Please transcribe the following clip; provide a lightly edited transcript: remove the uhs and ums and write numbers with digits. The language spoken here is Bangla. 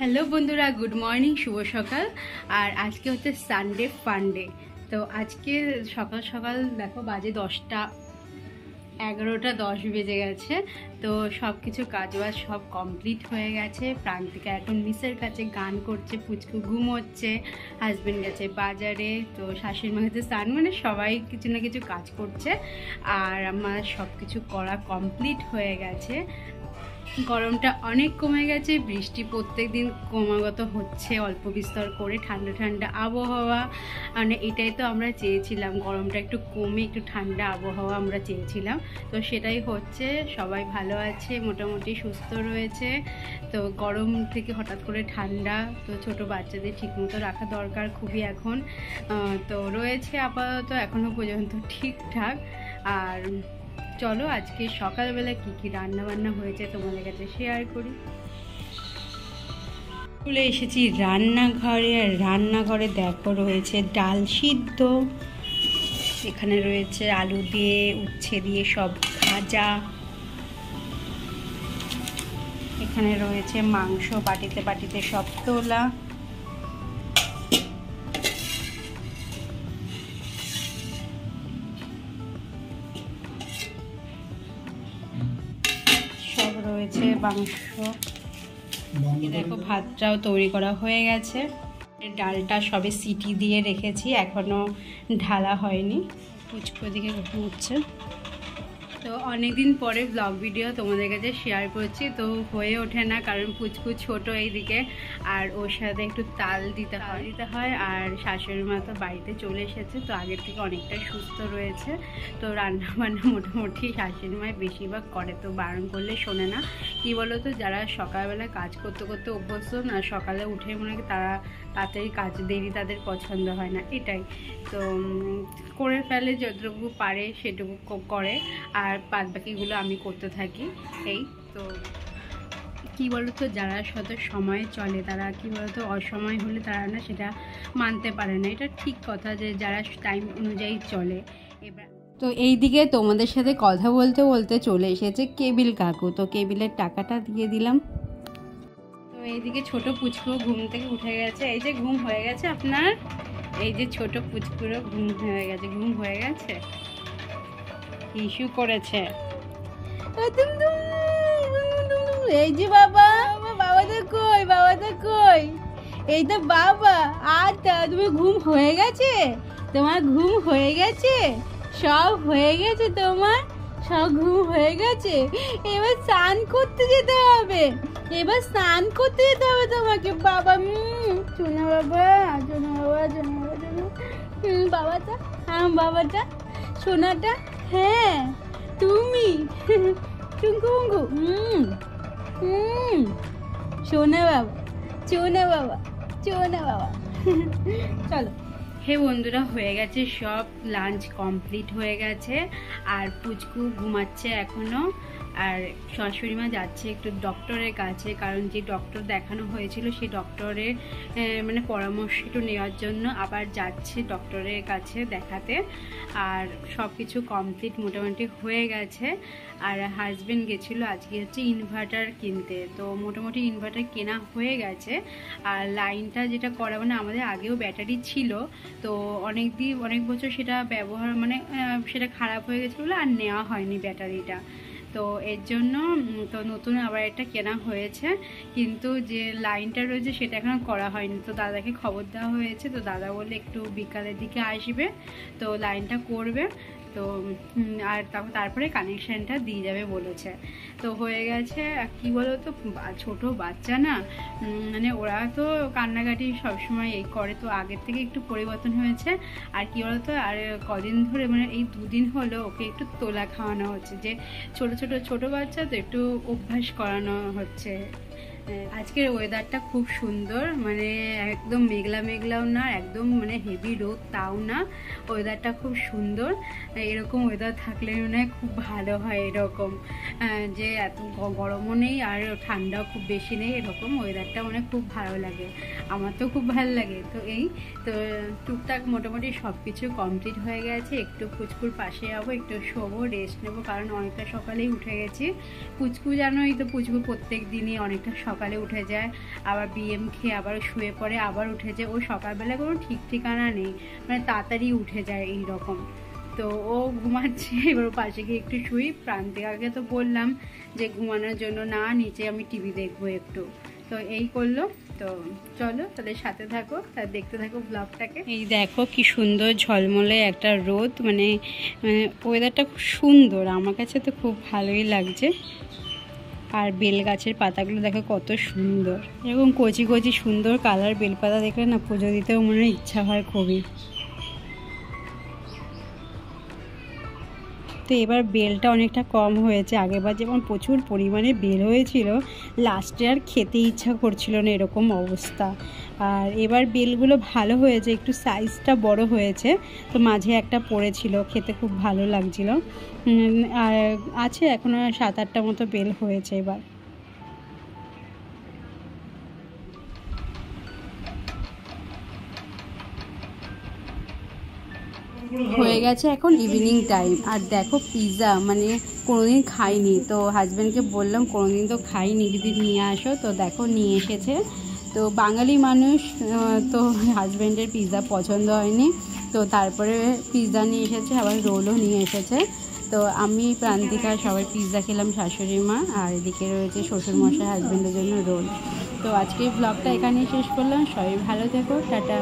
हेलो बंधुरा गुड मर्निंग शुभ सकाल और आज के होते सानडे फानडे। तो आज के सकाल सकाल देखो बाजे 10टा 11:10 बेजे गेছে। तो सबकिछु काजबाज सब कमप्लीट हो गेছে। प्रांतिका এখন মিসের কাছে গান করছে, পুচকু ঘুমোচ্ছে, হাজবেন্ড গেছে বাজারে, তো শাশুড়ি মা গেছে স্নান, মানে সবাই কিছু না কিছু কাজ করছে আর আমার সবকিছু করা কমপ্লিট হয়ে গেছে। গরমটা অনেক কমে গেছে, বৃষ্টি প্রত্যেক দিন ক্রমাগত হচ্ছে অল্প বিস্তর করে, ঠান্ডা ঠান্ডা আবহাওয়া, মানে এটাই তো আমরা চেয়েছিলাম, গরমটা একটু কমে একটু ঠান্ডা আবহাওয়া আমরা চেয়েছিলাম। তো সেটাই হচ্ছে, সবাই ভালো আছে, মোটামুটি সুস্থ রয়েছে। তো গরম থেকে হঠাৎ করে ঠান্ডা, তো ছোট বাচ্চাদের ঠিকমতো রাখা দরকার খুবই এখন। তো রয়েছে আপাতত এখনো পর্যন্ত ঠিকঠাক। আর চলো আজকে সকালবেলা কি কি রান্না বান্না হয়েছে তোমাদের কাছে শেয়ার করি। চলে এসেছি রান্নাঘরে, আর রান্নাঘরে দেখো রয়েছে ডাল সিদ্ধ, এখানে রয়েছে আলু দিয়ে উচ্ছে দিয়ে সব ভাজা, এখানে রয়েছে মাংস বাটিতে বাটিতে সব তোলা, রয়েছে মাংস, দেখো ভাতটাও তৈরি করা হয়ে গেছে। ডালটা সবে সিটি দিয়ে রেখেছি, এখনো ঢালা হয়নি। পুচকু দিকে ঘুমোচ্ছে। তো অনেকদিন পরে ব্লগ ভিডিও তোমাদের কাছে শেয়ার করছি, তো হয়ে ওঠে না কারণ পুচকু ছোট এইদিকে, আর ওর সাথে একটু তাল দিতে হয়। আর শাশুড়ি মা তো বাড়িতে চলে এসেছে, তো আগের থেকে অনেকটা সুস্থ রয়েছে। তো রান্না বান্না মোটামুটি শাশুড়ি মায় বেশিরভাগ করে, তো বারণ করলে শোনে না। কি বলো তো, যারা সকালবেলা কাজ করতে করতে অভ্যস্ত না, সকালে উঠে মনে হয় তারা তাড়াতাড়ি কাজ দেরি তাদের পছন্দ হয় না, এটাই। তো করে ফেলে যতটুকু পারে সেটুকু করে, আর বাদ বাকিগুলো আমি করতে থাকি। এই তো কী বলতো, যারা শত সময় চলে তারা কী বলতো অসময় হলে তারা না সেটা মানতে পারে না, এটা ঠিক কথা যে যারা টাইম অনুযায়ী চলে। এবার তো এই দিকে তোমাদের সাথে কথা বলতে বলতে চলে এসেছে কেবিল কাকু, তো কেবিলের টাকাটা দিয়ে দিলাম। তো এইদিকে ছোট পুচকু ঘুম থেকে উঠে গেছে, এই যে ঘুম হয়ে গেছে আপনার, এই যে ছোট পুচকুরও ঘুম হয়ে গেছে, ঘুম হয়ে গেছে, ইস্যু করেছে। এই যে বাবা, বাবাটা কই, বাবাটা কই, এই তো বাবা। আচ্ছা তুমি ঘুম হয়ে গেছে, তোমার ঘুম হয়ে গেছে, সব হয়ে গেছে, তোমার সব ঘুম হয়ে গেছে। এবার স্নান করতে যেতে হবে, এবার স্নান করতে যেতে হবে তোমাকে। বাবা শোনা বাবা, শোনা বাবা, শোনা বাবা, বাবাটা, হ্যাঁ বাবাটা, সোনাটা, হ্যাঁ তুমি, টুঙ্কু সোনা বাবা, সোনা বাবা, সোনা বাবা। চলো হে বন্ধুরা, হয়ে গেছে সব, লাঞ্চ কমপ্লিট হয়ে গেছে, আর পুচকু ঘুমাচ্ছে এখনো। আর শাশুড়ি মা যাচ্ছে একটু ডক্টরের কাছে, কারণ যে ডক্টর দেখানো হয়েছিল সেই ডক্টরের মানে পরামর্শ একটু নেওয়ার জন্য আবার যাচ্ছে ডক্টরের কাছে দেখাতে। আর সব কিছু কমপ্লিট মোটামুটি হয়ে গেছে। আর হাজব্যান্ড গেছিলো আজকে হচ্ছে ইনভার্টার কিনতে, তো মোটামুটি ইনভার্টার কেনা হয়ে গেছে। আর লাইনটা যেটা করা, মানে আমাদের আগেও ব্যাটারি ছিল, তো অনেক বছর সেটা ব্যবহার, মানে সেটা খারাপ হয়ে গেছিলো বলে আর নেওয়া হয়নি ব্যাটারিটা, তো এর জন্য তো নতুন আবার একটা কেনা হয়েছে। কিন্তু যে লাইনটা রয়েছে সেটা এখনো করা হয়নি, তো দাদাকে খবর দেওয়া হয়েছে, তো দাদা বলে একটু বিকালের দিকে আসবে, তো লাইনটা করবে, তো আর তারপরে কানেকশানটা দিয়ে যাবে বলেছে। তো হয়ে গেছে। কি বলো তো, ছোট বাচ্চা না, মানে ওরা তো কান্নাকাটি সবসময় এই করে, তো আগের থেকে একটু পরিবর্তন হয়েছে। আর কি বলো তো, আর কদিন ধরে মানে এই 2 দিন হলো ওকে একটু তোলা খাওয়ানো হচ্ছে, যে ছোট বাচ্চা তো একটু অভ্যাস করানো হচ্ছে। আজকের ওয়েদারটা খুব সুন্দর, মানে একদম মেঘলা মেঘলাও না, একদম মানে হেভি রোদ তাও না, ওয়েদারটা খুব সুন্দর। এরকম ওয়েদার থাকলে মনে হয় খুব ভালো হয়, এরকম যে এত গরমও নেই আর ঠান্ডাও খুব বেশি নেই, এরকম ওয়েদারটা মানে খুব ভালো লাগে, আমার তো খুব ভালো লাগে। তো এই তো টুকটাক মোটামুটি সব কিছু কমপ্লিট হয়ে গেছে। একটু পুচকুর পাশে যাবো, একটু শোবো, রেস্ট নেবো, কারণ অনেকটা সকালেই উঠে গেছি। পুচকু জানোই তো, পুচকু প্রত্যেক দিনই অনেকটা সকালে উঠে যায়, আবার বিএম খেয়ে আবার শুয়ে পড়ে, আবার উঠে যায়। ও সকালবেলা কোনো ঠিক ঠিকানা নেই, মানে তাড়াতাড়ি উঠে যায় এই রকম। তো ও ঘুমাচ্ছে, এবার পাশে গিয়ে একটু শুই। প্রান্তিকাকে তো বললাম যে ঘুমানোর জন্য, না নিচে আমি টিভি দেখবো একটু, তো এই করলো। তো চলো তাহলে সাথে থাকো, তার দেখতে থাকো ব্লগটাকে। এই দেখো কি সুন্দর ঝলমলে একটা রোদ, মানে ওয়েদারটা খুব সুন্দর, আমার কাছে তো খুব ভালোই লাগছে। আর বেল গাছের পাতাগুলো দেখো কত সুন্দর, এরকম কচি কচি সুন্দর কালার বেলপাতা দেখলে না পুজো দিতেও মনে ইচ্ছা হয় খুবই। তো এবার বেলটা অনেকটা কম হয়েছে, আগেরবার যেমন প্রচুর পরিমাণে বেল হয়েছিল, লাস্টে আর খেতে ইচ্ছা করছিল না, এরকম অবস্থা। আর এবার বেলগুলো ভালো হয়েছে, একটু সাইজটা বড় হয়েছে, তো মাঝে একটা পড়েছিল, খেতে খুব ভালো লাগছিল। আর আছে এখনও 7-8টা মতো বেল হয়েছে এবার। হয়ে গেছে এখন ইভিনিং টাইম, আর দেখো পিৎজা, মানে কোনোদিন খাইনি, তো হাজব্যান্ডকে বললাম কোনোদিন তো খাইনি, যদি নিয়ে আসো, তো দেখো নিয়ে এসেছে। তো বাঙালি মানুষ, তো হাজব্যান্ডের পিৎজা পছন্দ হয়নি, তো তারপরে পিৎজা নিয়ে এসেছে, আবার রোলও নিয়ে এসেছে। তো আমি, প্রান্তিকা সবাই পিৎজা খেলাম, শাশুড়ি মা, আর এদিকে রয়েছে শ্বশুরমশাই হাজব্যান্ডের জন্য রোল। তো আজকে ব্লগটা এখানেই শেষ করলাম, সবাই ভালো থেকো, টাটা।